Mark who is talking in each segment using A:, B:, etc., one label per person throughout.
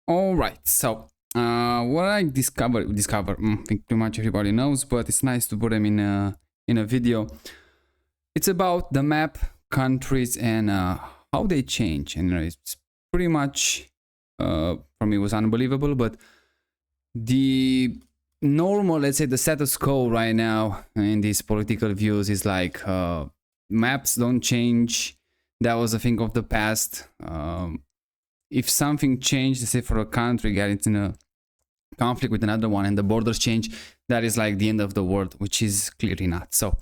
A: All right, so what I discovered, I think pretty much everybody knows, but it's nice to put them in a video. It's about the map, countries, and how they change. And it's pretty much, for me, it was unbelievable. But the normal, let's say, the status quo right now in these political views is like maps don't change. That was a thing of the past. If something changed, say for a country gets in a conflict with another one and the borders change, that is like the end of the world, which is clearly not. So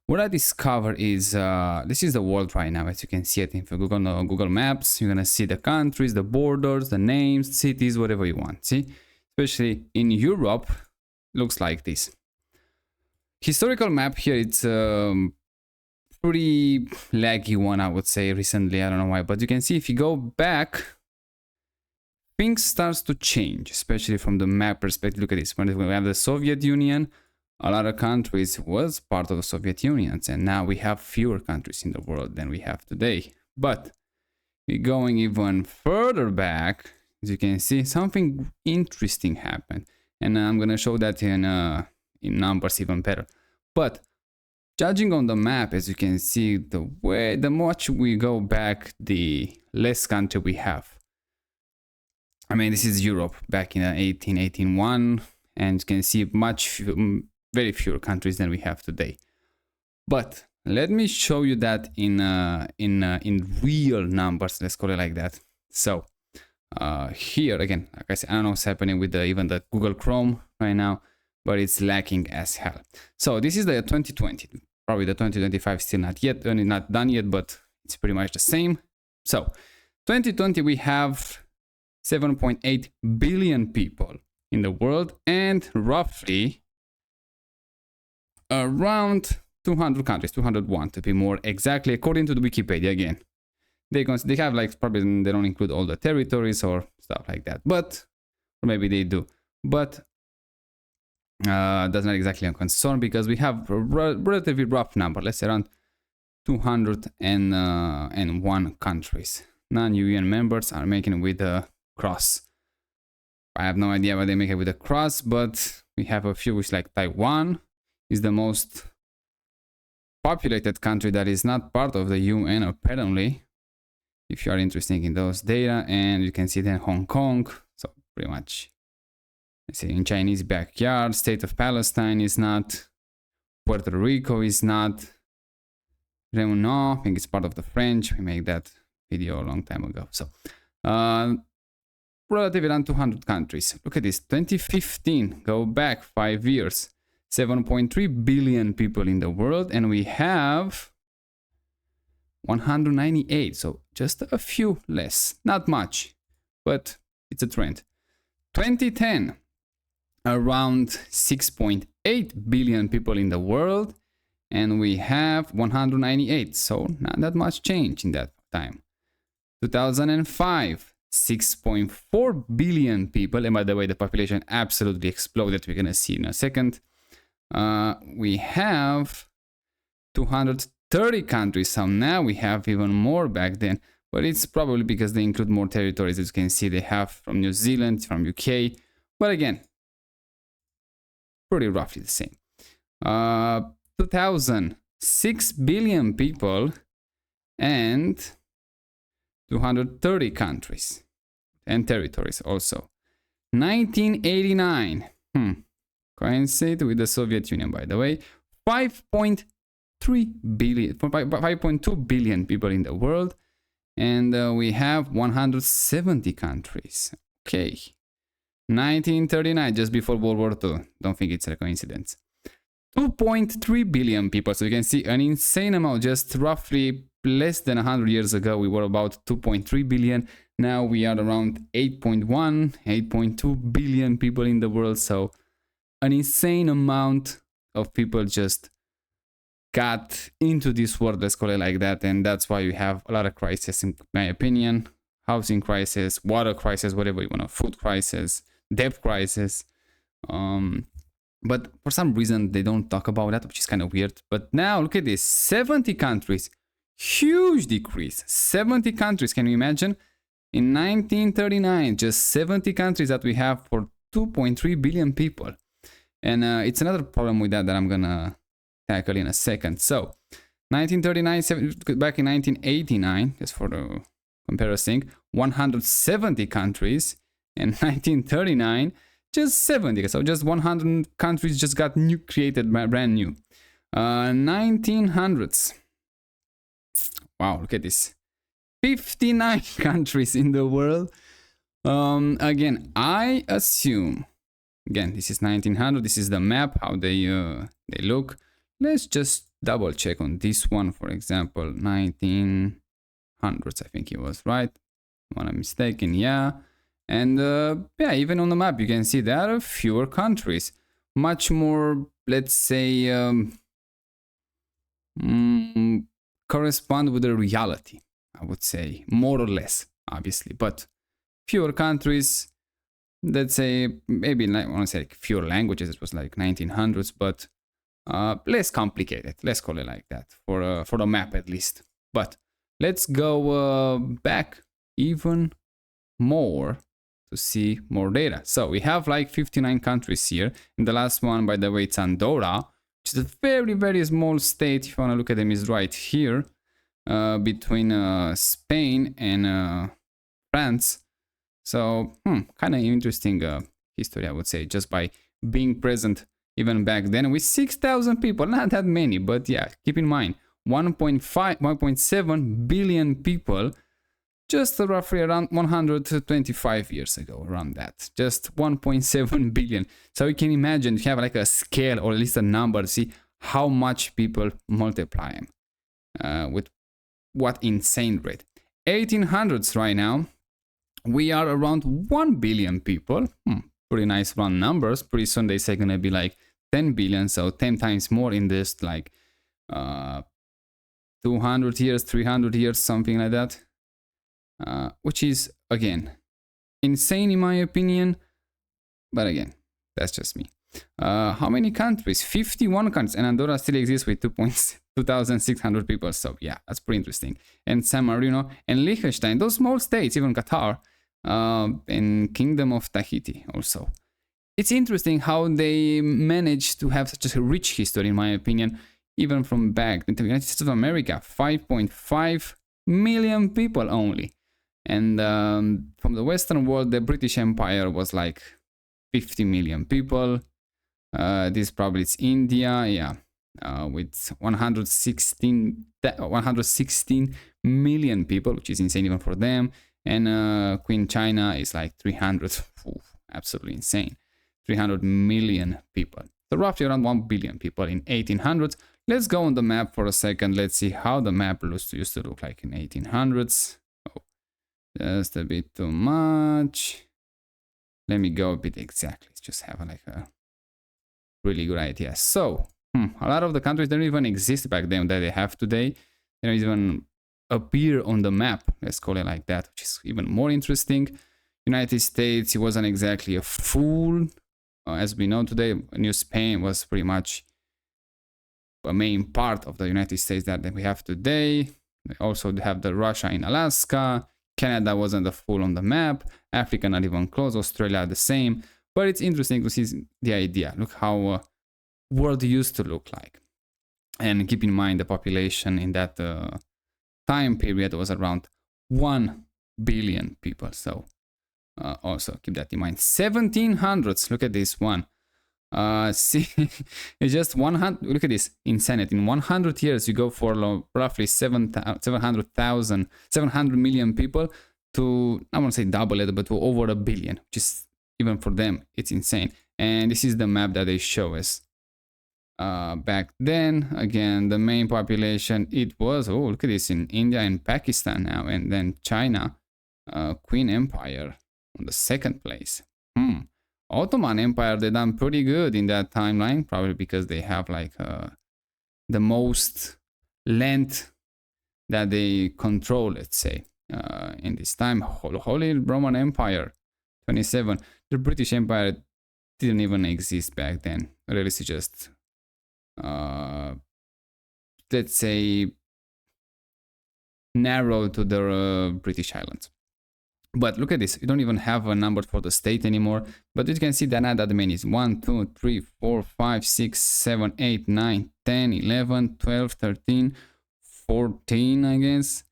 A: what I discovered is this is the world right now. As you can see it, if you go on Google Maps, you're gonna see the countries, the borders, the names, cities, whatever you want. See, especially in Europe, looks like this. Historical map here, it's pretty laggy one, I would say, recently. I don't know why, but you can see if you go back, things starts to change, especially from the map perspective. Look at this. When we have the Soviet Union, a lot of countries was part of the Soviet Union, and now we have fewer countries in the world than we have today. But going even further back, as you can see, something interesting happened, and I'm gonna show that in numbers even better. But judging on the map, as you can see, the much we go back, the less country we have. I mean, this is Europe back in 1881, and you can see very fewer countries than we have today. But let me show you that in real numbers. Let's call it like that. So here again, like I said, I don't know what's happening with even the Google Chrome right now, but it's lacking as hell. So this is the 2020. Probably the 2025 still not done yet, but it's pretty much the same. So 2020 we have 7.8 billion people in the world and roughly around 200 countries, 201 to be more exactly, according to the Wikipedia again. They have like, probably they don't include all the territories or stuff like that, but or maybe they do, but that's not exactly a concern because we have a relatively rough number, let's say around 201 countries. Non-UN members are making it with a cross. I have no idea why they make it with a cross, but we have a few, which like Taiwan is the most populated country that is not part of the UN apparently, if you are interested in those data. And you can see then Hong Kong, so pretty much, let's say in Chinese backyard. State of Palestine is not, Puerto Rico is not, Réunion, I think it's part of the French. We made that video a long time ago. So relatively around 200 countries. Look at this, 2015, go back 5 years, 7.3 billion people in the world, and we have 198, so just a few less, not much, but it's a trend. 2010, around 6.8 billion people in the world, and we have 198, so not that much change in that time. 2005, 6.4 billion people, and by the way, the population absolutely exploded. We're gonna see in a second. We have 230 countries, so now we have even more back then, but it's probably because they include more territories. As you can see, they have from New Zealand, from UK, but again, pretty roughly the same. 2000, 6 billion people and 230 countries and territories also. 1989, coincided with the Soviet Union, by the way. 5.2 billion people in the world, and we have 170 countries. Okay. 1939, just before World War II. Don't think it's a coincidence. 2.3 billion people. So you can see an insane amount. Just roughly less than 100 years ago, we were about 2.3 billion. Now we are around 8.1, 8.2 billion people in the world. So an insane amount of people just got into this world, let's call it like that. And that's why we have a lot of crises, in my opinion. Housing crisis, water crisis, whatever you want to, food crisis, debt crisis. But for some reason, they don't talk about that, which is kind of weird. But now look at this, 70 countries, huge decrease. 70 countries, can you imagine? In 1939, just 70 countries that we have for 2.3 billion people. And it's another problem with that I'm gonna tackle in a second. So 1939, back in 1989, just for the comparison, 170 countries, and 1939, just 70. So just 100 countries just got created brand new. 1900s. Wow, look at this. 59 countries in the world. Again, I assume, again, this is 1900, this is the map, how they look. Let's just double check on this one, for example, 1900s, I think it was, right? Am I mistaken? Yeah. And yeah, even on the map, you can see there are fewer countries. Much more, let's say, correspond with the reality, I would say, more or less, obviously. But fewer countries, let's say, maybe I want to say like fewer languages, it was like 1900s, but less complicated, let's call it like that, for the map at least. But let's go back even more to see more data. So we have like 59 countries here, and the last one, by the way, it's Andorra, which is a very, very small state. If you want to look at them, is right here, between Spain and France. So kind of interesting history, I would say, just by being present even back then with 6,000 people. Not that many, but yeah, keep in mind 1.7 billion people just roughly around 125 years ago, around that. Just 1.7 billion. So you can imagine, if you have like a scale or at least a number, see how much people multiply them with what insane rate. 1800s right now, we are around 1 billion people. Pretty nice round numbers. Pretty soon they say gonna be like 10 billion, so 10 times more in this like 200 years, 300 years, something like that. Which is, again, insane in my opinion. But again, that's just me. How many countries? 51 countries, and Andorra still exists with 2,600 people. So yeah, that's pretty interesting. And San Marino and Liechtenstein, those small states, even Qatar, and Kingdom of Tahiti also. It's interesting how they managed to have such a rich history, in my opinion, even from back in the United States of America, 5.5 million people only. And from the Western world, the British Empire was like 50 million people. This probably is India, yeah, with 116 million people, which is insane even for them. And Queen China is like 300, absolutely insane, 300 million people. So roughly around 1 billion people in 1800s. Let's go on the map for a second. Let's see how the map used to look like in 1800s. Oh, just a bit too much. Let me go a bit exactly. Let's just have like a really good idea. So, a lot of the countries didn't even exist back then that they have today. They don't even appear on the map. Let's call it like that, which is even more interesting. United States, it wasn't exactly a full, as we know today. New Spain was pretty much a main part of the United States that we have today. They also have the Russia in Alaska. Canada wasn't the full on the map. Africa not even close. Australia the same. But it's interesting to see the idea. Look how world used to look like. And keep in mind the population in that time period was around 1 billion people. So also keep that in mind. 1700s. Look at this one. See, it's just 100. Look at this insanity. In 100 years, you go for roughly 700 million people to, I won't say double it, but to over a billion, which is, even for them, it's insane. And this is the map that they show us. Back then, again, the main population, it was, oh, look at this, in India and Pakistan now, and then China, Queen Empire on the second place. Ottoman Empire, they done pretty good in that timeline, probably because they have like the most land that they control, let's say, in this time. Holy Roman Empire, 27. The British Empire didn't even exist back then. Really, it's just, let's say, narrow to the British Islands. But look at this, you don't even have a number for the state anymore, but you can see there are not that many. It's 1, 2, 3, 4, 5, 6, 7, 8, 9, 10, 11, 12, 13, 14, I guess,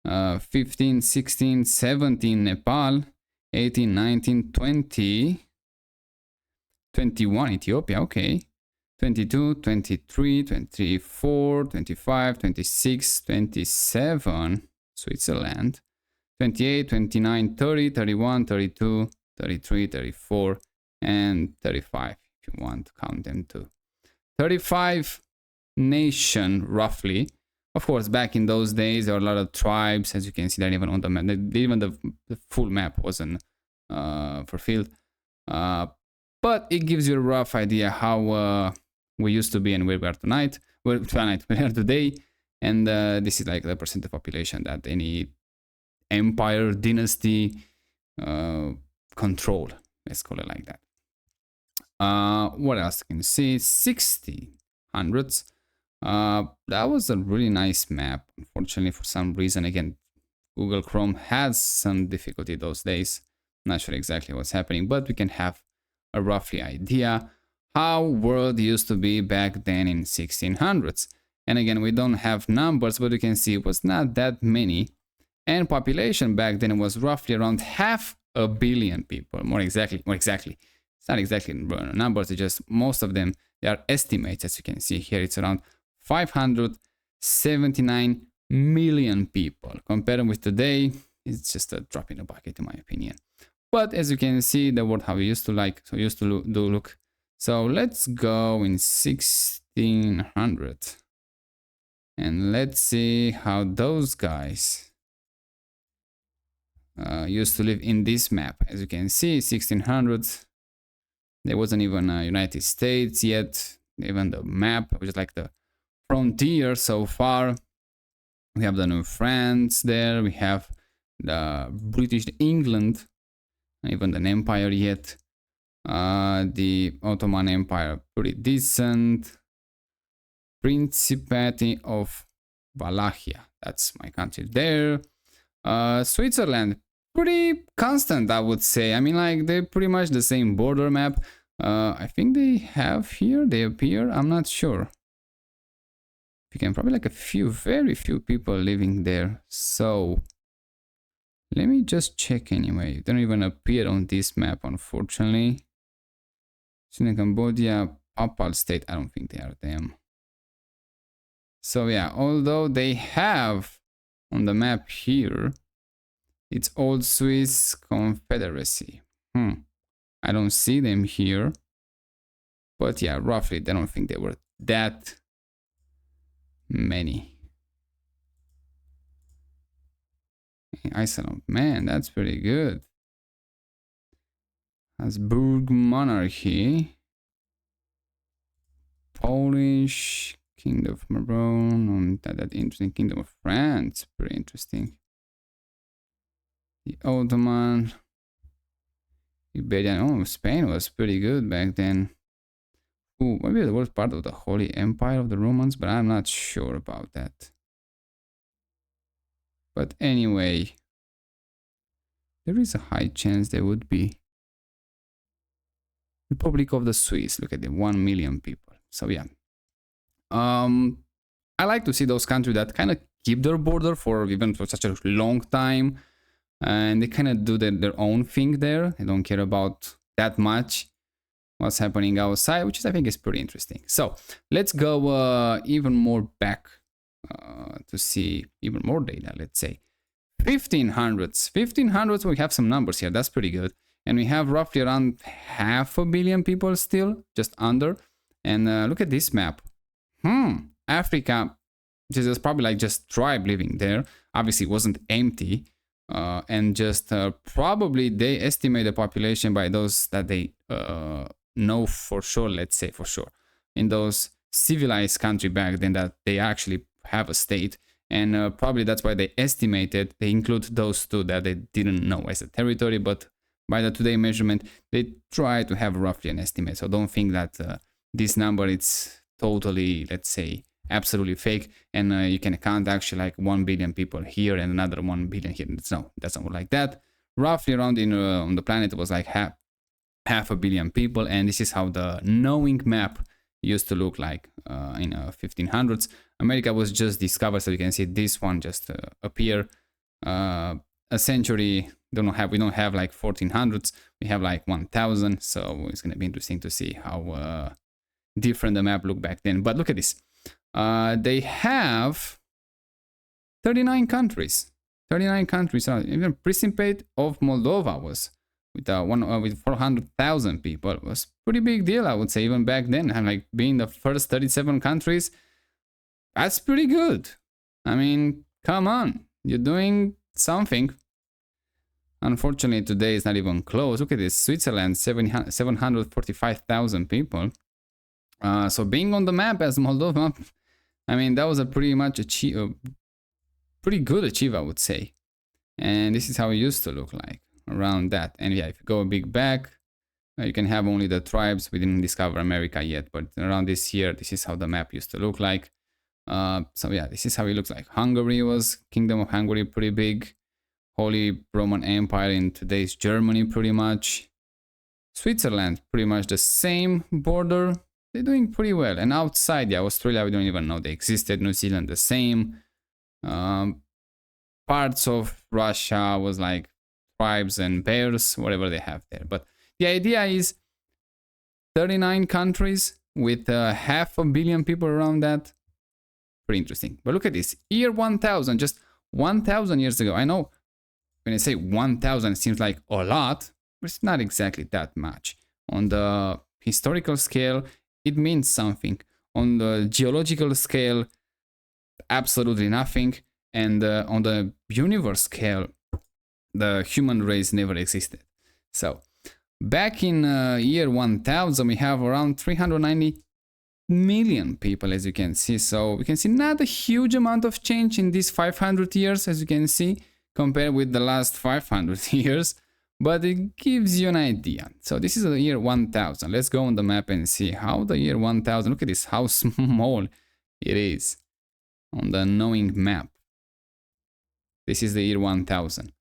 A: 15, 16, 17, Nepal, 18, 19, 20, 21, Ethiopia, okay, 22, 23, 24, 25, 26, 27, Switzerland, 28, 29, 30, 31, 32, 33, 34, and 35, if you want to count them too. 35 nation, roughly. Of course, back in those days, there were a lot of tribes, as you can see that even on the map. Even the full map wasn't fulfilled. But it gives you a rough idea how we used to be and where we are tonight. We are today. And this is like the percent of population that any empire, dynasty control. Let's call it like that. What else can you see? 1600s. That was a really nice map. Unfortunately, for some reason, again, Google Chrome has some difficulty those days. Not sure exactly what's happening, but we can have a roughly idea how world used to be back then in 1600s. And again, we don't have numbers, but you can see it was not that many. And population back then was roughly around 500 million people. More exactly. It's not exactly numbers, it's just most of them, they are estimates. As you can see here, it's around 579 million people. Compared with today, it's just a drop in the bucket in my opinion. But as you can see, the world how we used to look. So let's go in 1600 and let's see how those guys used to live in this map. As you can see, 1600s, there wasn't even a United States yet. Even the map, which is like the frontier so far. We have the New France there. We have the British England, even an empire yet. The Ottoman Empire, pretty decent. Principality of Wallachia, that's my country there. Switzerland, pretty constant, I would say. I mean, like, they're pretty much the same border map. I think they have here, they appear, I'm not sure. You can probably like very few people living there. So let me just check anyway. They don't even appear on this map, unfortunately. China, Cambodia, Papal State, I don't think they are them. So yeah, although they have on the map here, it's Old Swiss Confederacy. I don't see them here. But yeah, roughly, I don't think they were that many. Iceland, man, that's pretty good. Habsburg monarchy. Polish, Kingdom of Maroon, that interesting. Kingdom of France, pretty interesting. The Ottoman, Iberian, oh, Spain was pretty good back then. Ooh, maybe it was part of the Holy Empire of the Romans, but I'm not sure about that. But anyway, there is a high chance there would be. Republic of the Swiss, look at them, 1 million people. So yeah. I like to see those countries that kind of keep their border for such a long time. And they kind of do their own thing there. They don't care about that much what's happening outside, which is, I think, is pretty interesting. So let's go even more back to see even more data. Let's say 1500s. We have some numbers here. That's pretty good. And we have roughly around 500 million people still, just under. And look at this map. Africa, there's probably like just tribe living there. Obviously, it wasn't empty. And just probably they estimate the population by those that they know for sure, let's say for sure, in those civilized country back then that they actually have a state. And probably that's why they estimated, they include those two that they didn't know as a territory, but by the today measurement, they try to have roughly an estimate. So don't think that this number it's totally, let's say, absolutely fake, and you can count actually like 1 billion people here and another 1 billion here. No, that's not like that. roughly around on the planet it was like half a billion people, and this is how the knowing map used to look like in 1500s. America was just discovered, so you can see this one just appear a century. We don't have like 1400s, we have like 1000, so it's going to be interesting to see how different the map looked back then. But look at this, they have 39 countries. 39 countries. Even Principate of Moldova was with 400,000 people. It was pretty big deal, I would say, even back then. And like being the first 37 countries, that's pretty good. I mean, come on, you're doing something. Unfortunately, today it's not even close. Look at this, Switzerland, 745,000 people. So being on the map as Moldova, I mean, that was a pretty good achieve, I would say. And this is how it used to look like around that. And yeah, if you go a big back, you can have only the tribes. We didn't discover America yet, but around this year, this is how the map used to look like. So yeah, this is how it looks like. Hungary was Kingdom of Hungary, pretty big. Holy Roman Empire in today's Germany, pretty much. Switzerland, pretty much the same border. They're doing pretty well. And outside, yeah, Australia, we don't even know they existed. New Zealand, the same. Parts of Russia was like tribes and bears, whatever they have there. But the idea is 39 countries with half a billion people around that. Pretty interesting. But look at this, year 1000, just 1000 years ago. I know when I say 1000, it seems like a lot, but it's not exactly that much. On the historical scale, it means something. On the geological scale, absolutely nothing. And on the universe scale, the human race never existed. So back in year 1000, we have around 390 million people, as you can see. So we can see not a huge amount of change in these 500 years, as you can see, compared with the last 500 years, but it gives you an idea. So this is the year 1000. Let's go on the map and see how the year 1000, look at this, how small it is on the knowing map. This is the year 1000.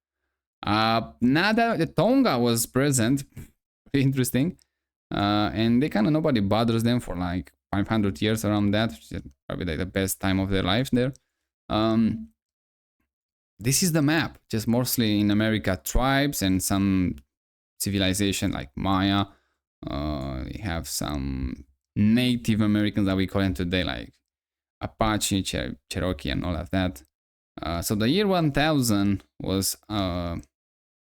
A: Nada, the Tonga was present, interesting, and they kind of, nobody bothers them for like 500 years around that, which is probably like the best time of their life there. This is the map, just mostly in America, tribes and some civilization like Maya. We have some Native Americans that we call them today, like Apache, Cherokee, and all of that. So the year 1000 was, I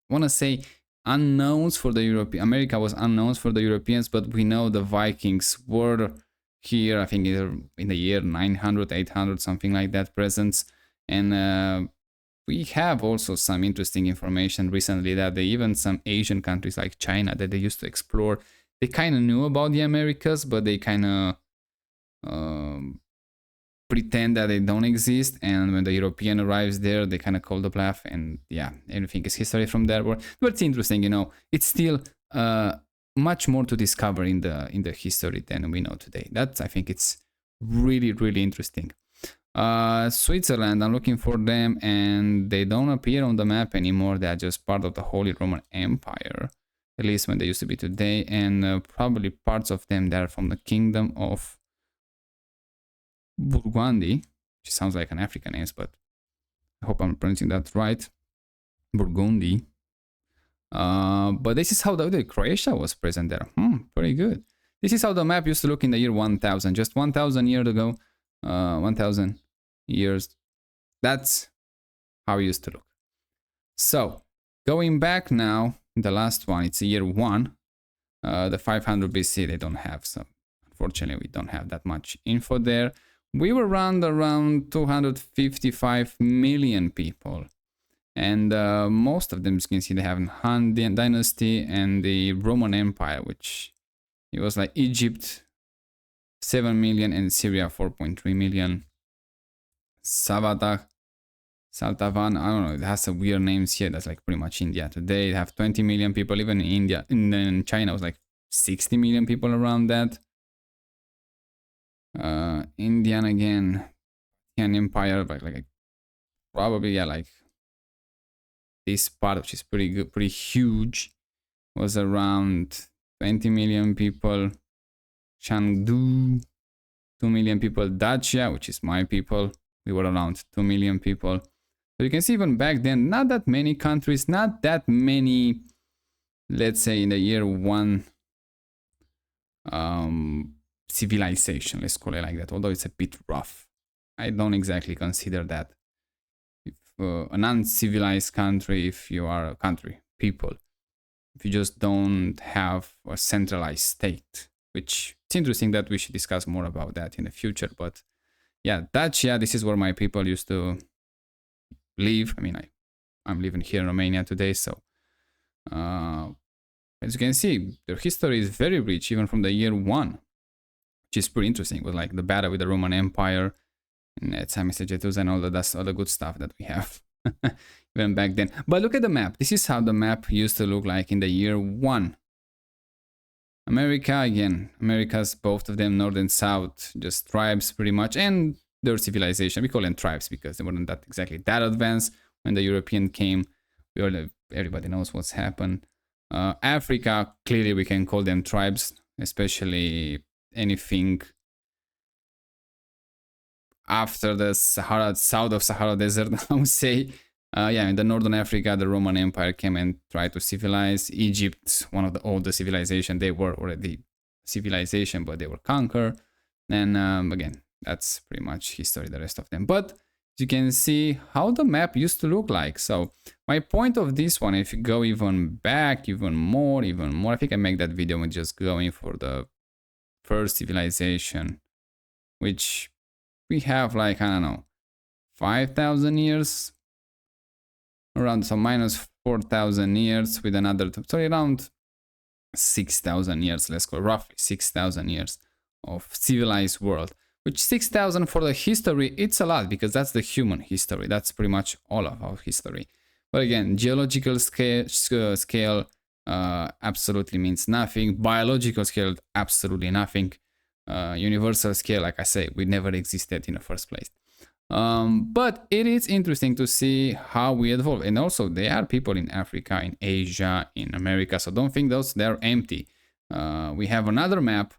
A: want to say, unknowns for the European. America was unknowns for the Europeans, but we know the Vikings were here, I think in the year 900, 800, something like that, presence. And we have also some interesting information recently that even some Asian countries like China that they used to explore, they kind of knew about the Americas, but they kind of pretend that they don't exist, and when the European arrives there, they kind of call the bluff, and yeah, everything is history from there. But it's interesting, you know, it's still much more to discover in the history than we know today. That's, I think it's really, really interesting. Switzerland, I'm looking for them, and they don't appear on the map anymore. They are just part of the Holy Roman Empire, at least when they used to be today, and probably parts of them that are from the Kingdom of Burgundy, which sounds like an African name, but I hope I'm pronouncing that right. Burgundy. But this is how the Croatia was present there. Pretty good. This is how the map used to look in the year 1000, just 1000 years ago. 1000 years. That's how it used to look. So going back now, the last one, it's year 1. The 500 BC they don't have, so unfortunately we don't have that much info there. We were around 255 million people, and most of them, you can see, they have Han Dynasty and the Roman Empire, which it was like Egypt 7 million and Syria 4.3 million. Saltavan, I don't know, it has some weird names here. That's like pretty much India today. They have 20 million people. Even in India, in China was like 60 million people around that. Indian again, Indian Empire, but like probably, yeah, like this part, which is pretty good, pretty huge, was around 20 million people. Chengdu, 2 million people. Dacia, which is my people, we were around 2 million people. So you can see even back then, not that many countries, not that many, let's say in the year 1, civilization, let's call it like that, although it's a bit rough. I don't exactly consider that. If an uncivilized country, if you are a country, people, if you just don't have a centralized state, which it's interesting that we should discuss more about that in the future. But yeah, Dacia, this is where my people used to live. I mean, I'm living here in Romania today, so as you can see, their history is very rich, even from the year 1, which is pretty interesting, with like the battle with the Roman Empire and and all the good stuff that we have even back then. But look at the map. This is how the map used to look like in the year 1. America, again, America's both of them, north and south, just tribes pretty much, and their civilization. We call them tribes because they weren't that exactly that advanced. When the European came, everybody knows what's happened. Africa, clearly we can call them tribes, especially anything after the Sahara, south of Sahara Desert, I would say. Yeah, in the northern Africa, the Roman Empire came and tried to civilize. Egypt, one of the oldest civilizations, they were already civilization, but they were conquered. And again, that's pretty much history, the rest of them. But you can see how the map used to look like. So my point of this one, if you go even back, even more, I think I make that video with just going for the first civilization, which we have like, I don't know, 5,000 years around, so minus 4,000 years with another, sorry, around 6,000 years, let's go roughly 6,000 years of civilized world. Which 6,000 for the history, it's a lot because that's the human history. That's pretty much all of our history. But again, geological scale absolutely means nothing. Biological scale, absolutely nothing. Universal scale, like I say, we never existed in the first place. But it is interesting to see how we evolve. And also, there are people in Africa, in Asia, in America. So don't think they're empty. We have another map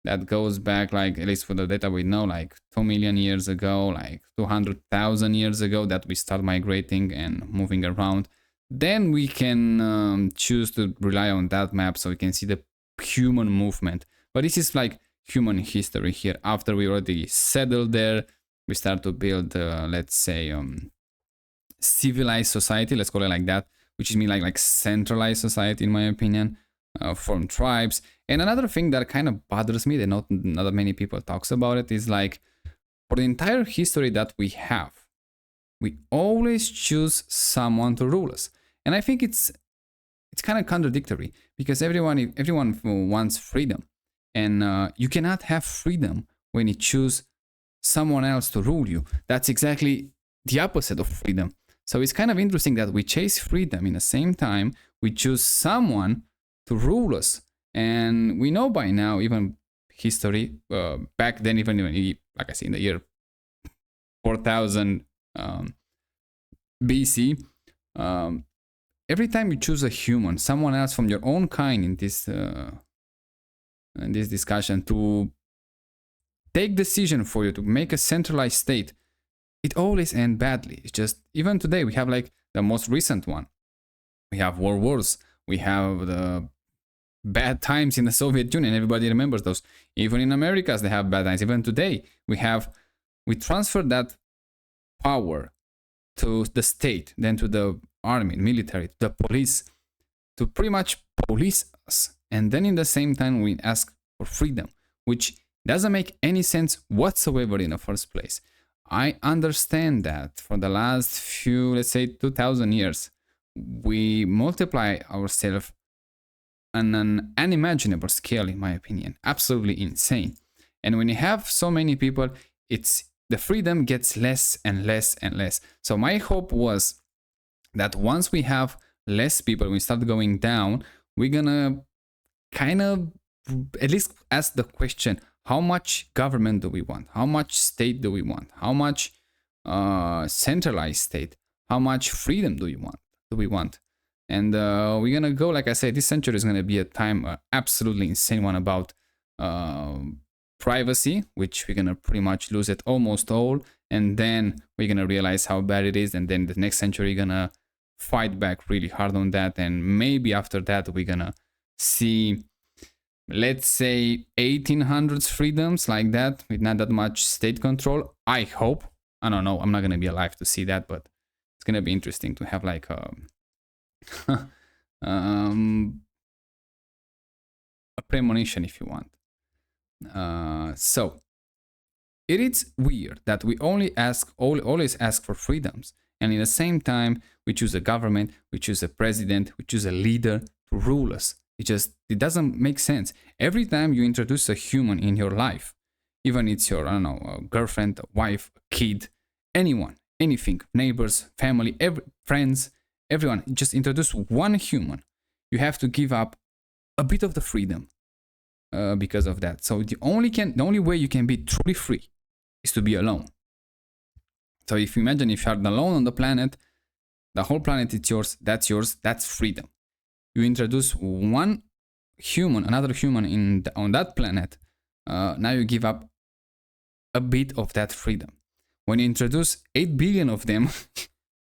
A: that goes back, like, at least for the data we know, like 2 million years ago, like 200,000 years ago, that we start migrating and moving around. Then we can choose to rely on that map so we can see the human movement. But this is like human history here. After we already settled there, we start to build, let's say, civilized society, let's call it like that, which is mean like centralized society, in my opinion. Form tribes. And another thing that kind of bothers me, that not that many people talks about it, is like, for the entire history that we have, we always choose someone to rule us. And I think it's kind of contradictory, because everyone wants freedom, and you cannot have freedom when you choose someone else to rule you. That's exactly the opposite of freedom. So it's kind of interesting that we chase freedom, in the same time we choose someone to rule us. And we know by now, even history, back then, even like I say, in the year 4000 BC, every time you choose a human, someone else from your own kind in this discussion, to take decision for you, to make a centralized state, it always ends badly. It's just, even today, we have like the most recent one. We have world wars. We have the bad times in the Soviet Union. Everybody remembers those. Even in Americas, they have bad times. Even today, we transfer that power to the state, then to the army, military, to the police, to pretty much police us. And then in the same time, we ask for freedom, which doesn't make any sense whatsoever in the first place. I understand that for the last few, let's say 2000 years, we multiply ourselves on an unimaginable scale, in my opinion. Absolutely insane. And when you have so many people, the freedom gets less and less and less. So my hope was that once we have less people, we start going down, we're gonna kind of at least ask the question, how much government do we want? How much state do we want? How much centralized state? How much freedom do you want? do we want? And we're gonna go, like I said, this century is gonna be a time, absolutely insane one about privacy, which we're gonna pretty much lose it almost all, and then we're gonna realize how bad it is, and then the next century we're gonna fight back really hard on that, and maybe after that we're gonna see, let's say, 1800s freedoms like that, with not that much state control. I hope. I don't know, I'm not gonna be alive to see that, but it's gonna be interesting to have like a premonition, if you want. So it is weird that we always ask for freedoms, and in the same time we choose a government, we choose a president, we choose a leader to rule us. It doesn't make sense. Every time you introduce a human in your life, even it's your, I don't know, a girlfriend, a wife, a kid, anyone, anything, neighbors, family, friends, everyone, just introduce one human, you have to give up a bit of the freedom because of that. So the only way you can be truly free is to be alone. So if you imagine if you are alone on the planet, the whole planet is yours, that's freedom. You introduce one human, another human on that planet, now you give up a bit of that freedom. When you introduce 8 billion of them,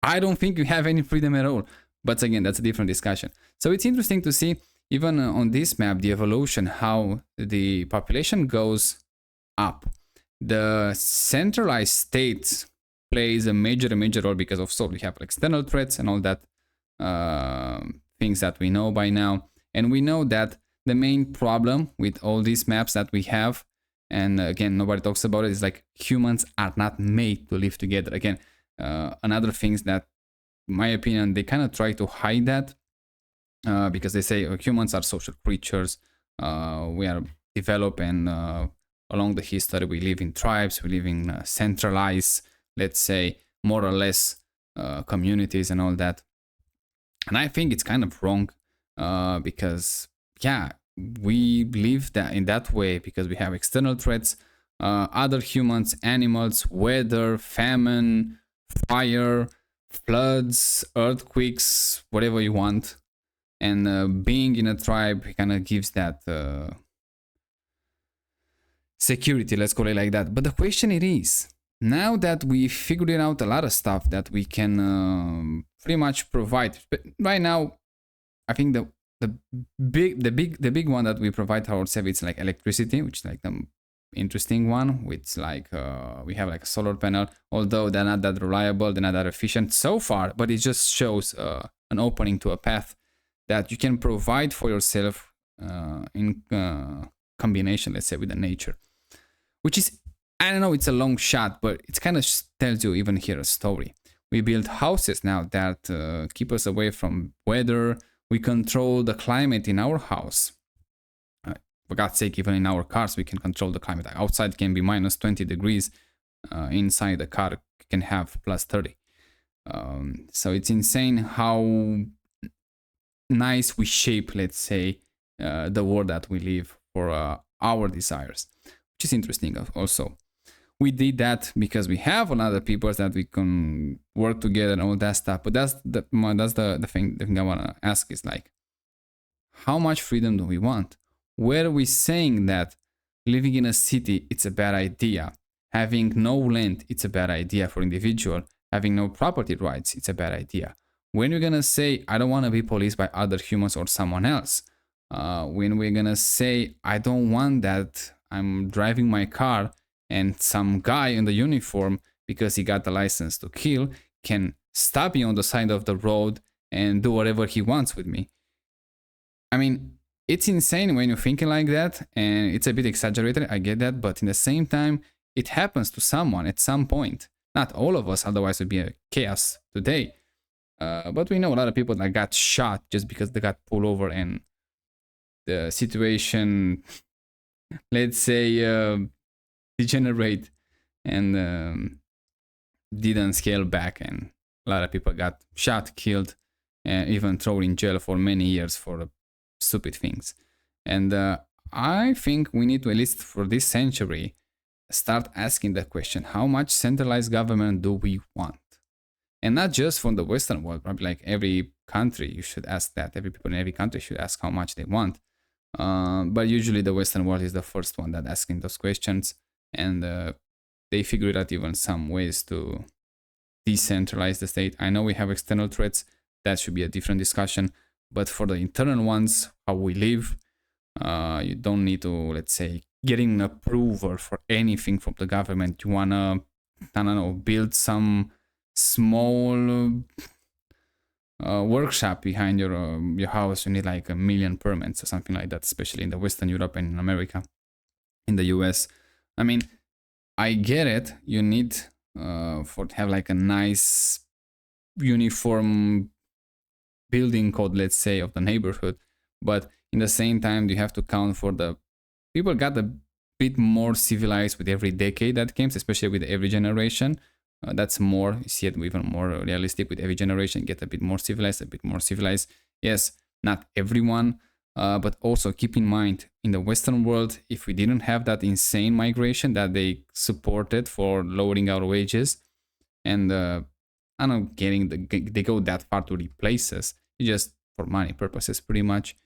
A: I don't think you have any freedom at all. But again, that's a different discussion. So it's interesting to see, even on this map, the evolution, how the population goes up. The centralized states plays a major role because of so we have external threats and all that things that we know by now. And we know that the main problem with all these maps that we have, and again, nobody talks about it, is like humans are not made to live together. Again, another things that, in my opinion, they kind of try to hide that because they say humans are social creatures. We are developed, and along the history we live in tribes, we live in centralized, let's say, more or less communities and all that. And I think it's kind of wrong because, yeah, we live that in that way because we have external threats, other humans, animals, weather, famine, fire, floods, earthquakes, whatever you want. And being in a tribe kind of gives that security, let's call it like that. But the question it is, now that we figured out a lot of stuff that we can pretty much provide, but right now, I think the big one that we provide ourselves, it's like electricity, which is like the interesting one. Which like we have like a solar panel, although they're not that reliable, they're not that efficient so far, but it just shows an opening to a path that you can provide for yourself in combination, let's say, with the nature, which is, I don't know, it's a long shot, but it kind of tells you even here a story. We build houses now that keep us away from weather. We control the climate in our house. For God's sake, even in our cars, we can control the climate. Outside can be minus 20 degrees. Inside the car can have plus 30. So it's insane how nice we shape, let's say, the world that we live for our desires, which is interesting also. We did that because we have another people that we can work together and all that stuff. But that's the thing I want to ask is like, how much freedom do we want? Where are we saying that living in a city, it's a bad idea? Having no land, it's a bad idea for individual. Having no property rights, it's a bad idea. When we're gonna say, I don't want to be policed by other humans or someone else. When we're gonna say, I don't want that I'm driving my car and some guy in the uniform, because he got the license to kill, can stop me on the side of the road and do whatever he wants with me. I mean, it's insane when you're thinking like that, and it's a bit exaggerated, I get that, but in the same time, it happens to someone at some point. Not all of us, otherwise it would be a chaos today. But we know a lot of people that got shot just because they got pulled over and the situation, let's say, degenerate and didn't scale back, and a lot of people got shot, killed, and even thrown in jail for many years for stupid things. And I think we need to, at least for this century, start asking the question, how much centralized government do we want? and not just from the Western world. Probably like every country, you should ask that. Every people in every country should ask how much they want. But usually the Western world is the first one that asking those questions, and they figured out even some ways to decentralize the state. I know we have external threats, that should be a different discussion, but for the internal ones, how we live, you don't need to, let's say, getting approval for anything from the government. You wanna, I don't know, build some small workshop behind your house, you need like 1 million permits or something like that, especially in the Western Europe and in America. In the US, I mean, I get it, you need for to have like a nice uniform building code, let's say, of the neighborhood, but in the same time you have to count for the people got a bit more civilized with every decade that comes, especially with every generation. That's more, you see it even more realistic with every generation, get a bit more civilized, a bit more civilized. Yes, not everyone, but also keep in mind, in the Western world, if we didn't have that insane migration that they supported for lowering our wages, and I'm not getting they go that far to replace us, just for money purposes pretty much,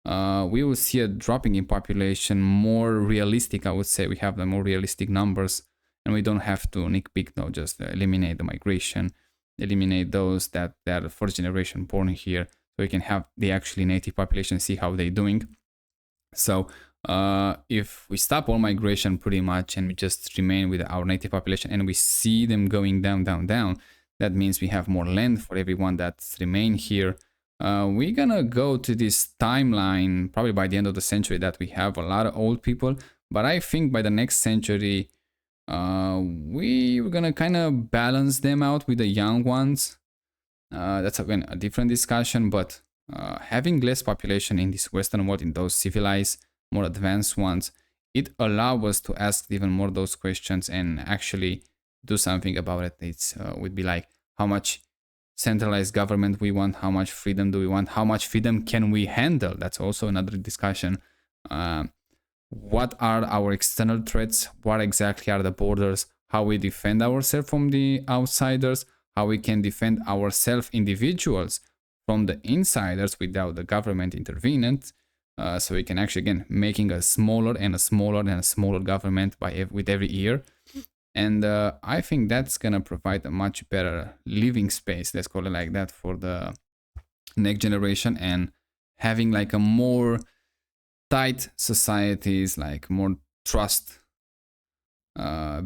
A: we will see a dropping in population, more realistic, I would say. We have the more realistic numbers, and we don't have to nitpick, no, just eliminate the migration, eliminate those that are the first generation born here, so we can have the actually native population, see how they're doing. So if we stop all migration pretty much and we just remain with our native population and we see them going down, that means we have more land for everyone that's remain here. We're gonna go to this timeline probably by the end of the century that we have a lot of old people, but I think by the next century we're gonna kind of balance them out with the young ones. That's again a different discussion, but having less population in this Western world, in those civilized, more advanced ones, it allows us to ask even more those questions and actually do something about it. It would be like, how much centralized government we want, how much freedom do we want, how much freedom can we handle? That's also another discussion. What are our external threats? What exactly are the borders? How we defend ourselves from the outsiders? How we can defend ourselves individuals from the insiders without the government intervening? So we can actually, again, making a smaller and a smaller and a smaller government with every year. And I think that's gonna provide a much better living space, let's call it like that, for the next generation, and having like a more tight societies, like more trust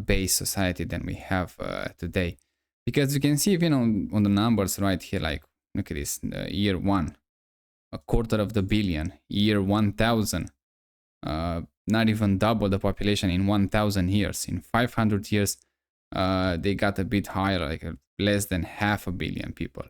A: based society than we have today. Because you can see, even on the numbers right here, like look at this, year 1, 250 million, year 1000, not even double the population in 1000 years. In 500 years they got a bit higher, like less than 500 million people.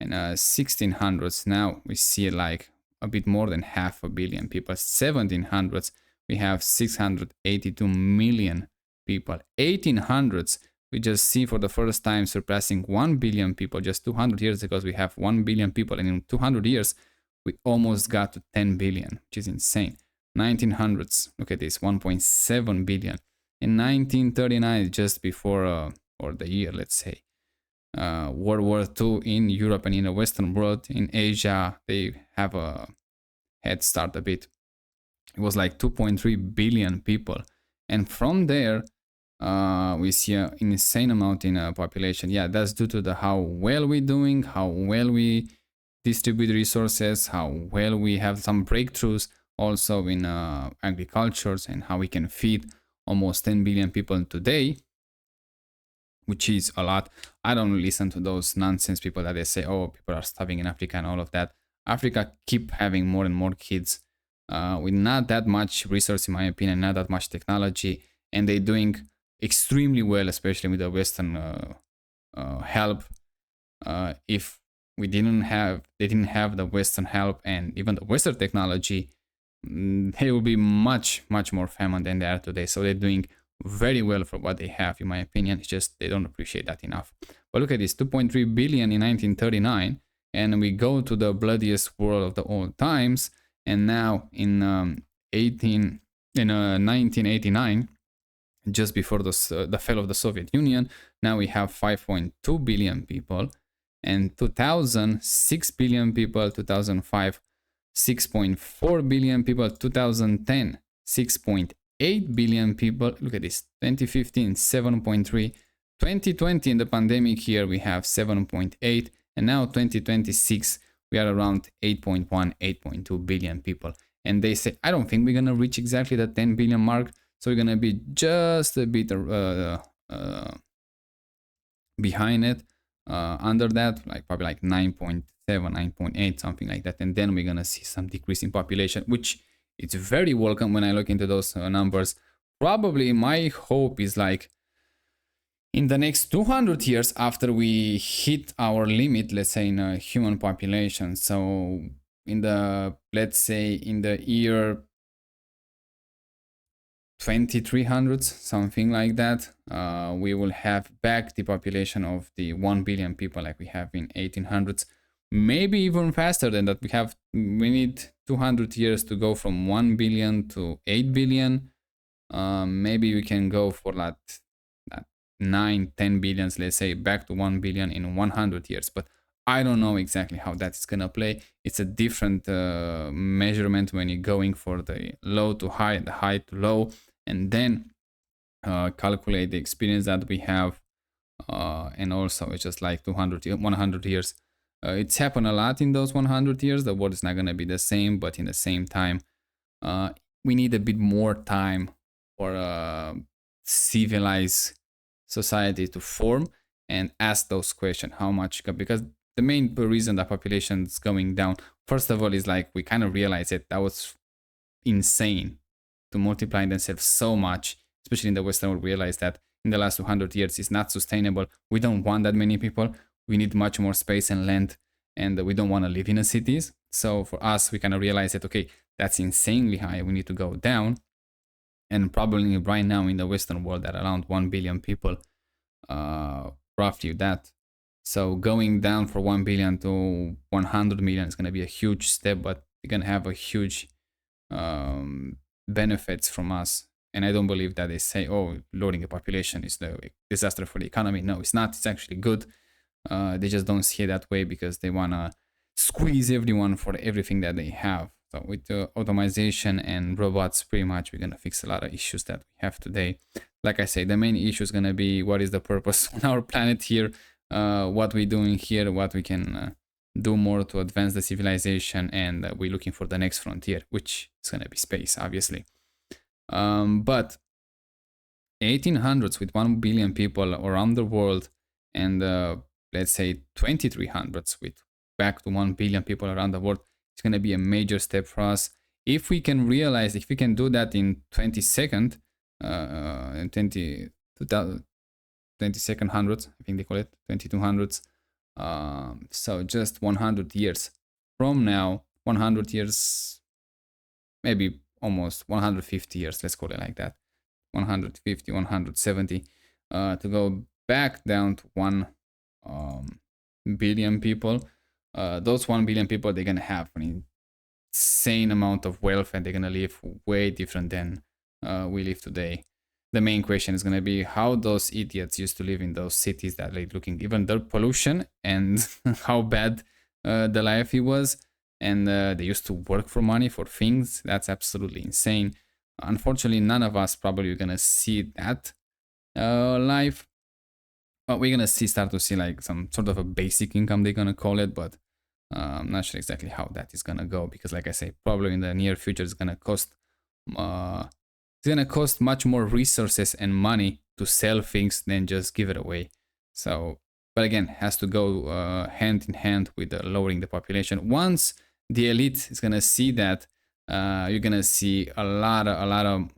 A: And 1600s, now we see like a bit more than 500 million people. 1700s, we have 682 million people. 1800s, we just see for the first time surpassing 1 billion people. Just 200 years ago we have 1 billion people, and in 200 years we almost got to 10 billion, which is insane. 1900s, look at this, 1.7 billion. In 1939, just before or the year, let's say, World War II in Europe and in the Western world, in Asia, they have a head start a bit. It was like 2.3 billion people, and from there we see an insane amount in population. Yeah, that's due to how well we're doing, how well we distribute resources, how well we have some breakthroughs also in agricultures, and how we can feed almost 10 billion people today, which is a lot. I don't listen to those nonsense people that they say, oh, people are starving in Africa and all of that. Africa keep having more and more kids with not that much resource, in my opinion, not that much technology, and they're doing extremely well, especially with the Western help. If they didn't have the Western help and even the Western technology, they will be much more famine than they are today. So they're doing very well for what they have, in my opinion. It's just they don't appreciate that enough. But look at this, 2.3 billion in 1939, and we go to the bloodiest war of the old times, and now in 1989, just before the fall of the Soviet Union, Now we have 5.2 billion people, and 2000, 6 billion people, 2005, 6.4 billion people, 2010, 6.8 billion people. Look at this, 2015, 7.3, 2020 in the pandemic year, we have 7.8, and now 2026, we are around 8.1, 8.2 billion people. And they say, I don't think we're gonna reach exactly the 10 billion mark, so we're gonna be just a bit behind it, under that, like probably like 9.7, 9.8, something like that. And then we're gonna see some decrease in population, which it's very welcome when I look into those numbers. Probably my hope is like in the next 200 years after we hit our limit, let's say in a human population. So in the, let's say in the year 2300s, something like that, we will have back the population of the 1 billion people like we have in 1800s, maybe even faster than that. We need 200 years to go from 1 billion to 8 billion. Maybe we can go for that 9, 10 billions, let's say, back to 1 billion in 100 years. But I don't know exactly how that's gonna play. It's a different measurement when you're going for the low to high, the high to low, and then calculate the experience that we have. And also it's just like 100 years. It's happened a lot in those 100 years. The world is not gonna be the same, but in the same time, we need a bit more time for a civilized society to form and ask those questions. How much? Because the main reason that population is going down, first of all, is like we kind of realize that was insane to multiply themselves so much, especially in the Western world. Realize that in the last 200 years is not sustainable. We don't want that many people. We need much more space and land, and we don't want to live in the cities. So for us, we kind of realize that, okay, that's insanely high. We need to go down. And probably right now in the Western world at around 1 billion people, roughly that. So going down from 1 billion to 100 million is going to be a huge step, but you're going to have a huge benefits from us. And I don't believe that they say, oh, lowering the population is the disaster for the economy. No, it's not. It's actually good. They just don't see it that way because they want to squeeze everyone for everything that they have. So with the automation and robots, pretty much we're going to fix a lot of issues that we have today. Like I say, the main issue is going to be what is the purpose on our planet here, what we're doing here, what we can do more to advance the civilization, and we're looking for the next frontier, which is going to be space, obviously. But 1800s with 1 billion people around the world, and let's say 2300s with back to 1 billion people around the world, it's going to be a major step for us. If we can realize, if we can do that in 22nd hundreds, I think they call it 2200s. So just 100 years from now, 100 years, maybe almost 150 years, let's call it like that, 150, 170, to go back down to 1 billion people. Those 1 billion people, they're gonna have an insane amount of wealth, and they're gonna live way different than we live today. The main question is gonna be how those idiots used to live in those cities that like looking even the pollution and how bad the life it was, and they used to work for money for things. That's absolutely insane. Unfortunately, none of us probably are gonna see that life. We're gonna start to see like some sort of a basic income, they're gonna call it, but I'm not sure exactly how that is gonna go, because like I say, probably in the near future it's gonna cost much more resources and money to sell things than just give it away. So, but again, has to go hand in hand with lowering the population. Once the elite is gonna see that, you're gonna see a lot of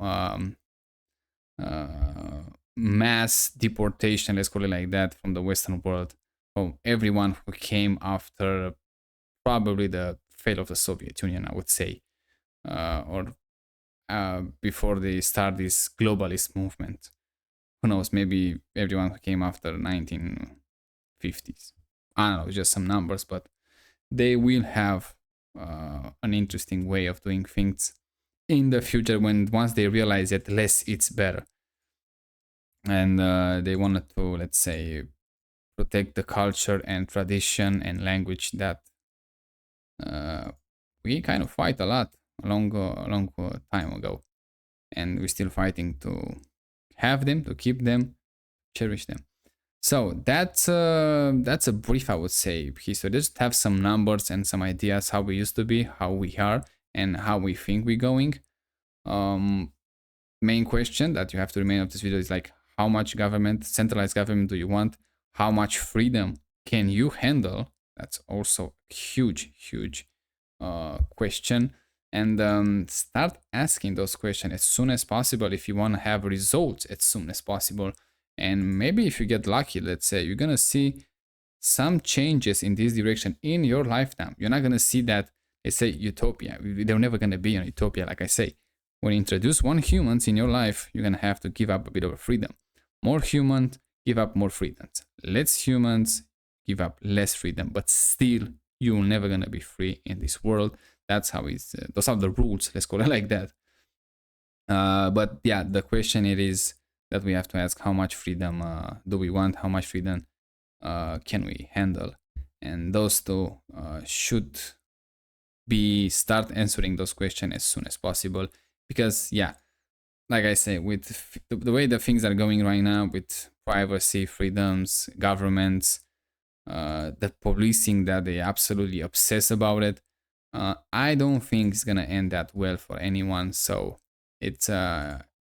A: mass deportation, let's call it like that, from the Western world, from everyone who came after probably the fail of the Soviet Union, I would say, or before they start this globalist movement. Who knows, maybe everyone who came after 1950s. I don't know, just some numbers, but they will have an interesting way of doing things in the future, when once they realize that less it's better. and they wanted to, let's say, protect the culture and tradition and language that we kind of fight a lot a long time ago, and we're still fighting to have them, to keep them, cherish them. So that's a brief, I would say, history. Just have some numbers and some ideas how we used to be, how we are, and how we think we're going. Um, Main question that you have to remain of this video is like, how much government, centralized government, do you want? How much freedom can you handle? That's also a huge question. And start asking those questions as soon as possible if you want to have results as soon as possible. And maybe if you get lucky, let's say, you're gonna see some changes in this direction in your lifetime. You're not gonna see that, let's say, utopia. They're never gonna be an utopia, like I say. When you introduce one humans in your life, you're gonna have to give up a bit of freedom. More humans, give up more freedoms. Less humans, give up less freedom. But still, you're never gonna be free in this world. That's how it's. Those are the rules. Let's call it like that. But yeah, the question it is that we have to ask: how much freedom do we want? How much freedom can we handle? And those two should be start answering those questions as soon as possible, because yeah, like I say, with the way the things are going right now, with privacy, freedoms, governments, the policing that they absolutely obsess about it, I don't think it's gonna end that well for anyone. So it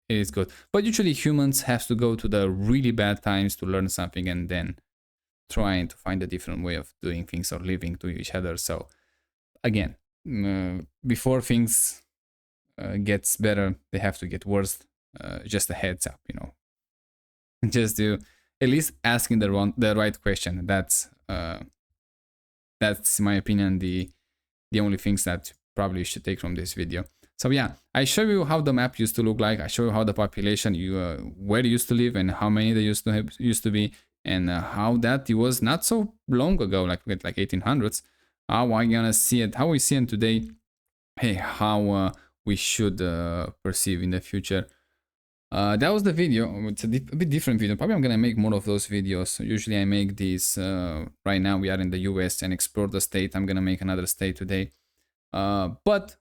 A: is good, but usually humans have to go to the really bad times to learn something, and then trying to find a different way of doing things or living to each other. So again, before things gets better, they have to get worse. Just a heads up, just to at least asking the right question. That's my opinion, the only things that probably you should take from this video. So yeah, I show you how the map used to look like. I show you how the population where they used to live and how many they used to be, and how that it was not so long ago, like 1800s. How I gonna see it, how we see it today. Hey, how we should perceive in the future. That was the video. It's a bit different video. Probably I'm gonna make more of those videos. Usually I make these. Right now we are in the US and explore the state. I'm gonna make another state today. But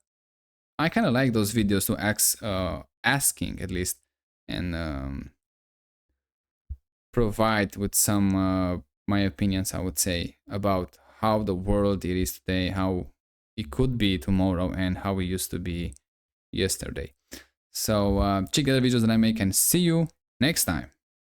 A: I kind of like those videos to asking at least, and provide with some my opinions, I would say, about how the world it is today, how it could be tomorrow, and how it used to be yesterday. So check out the videos that I make, and see you next time.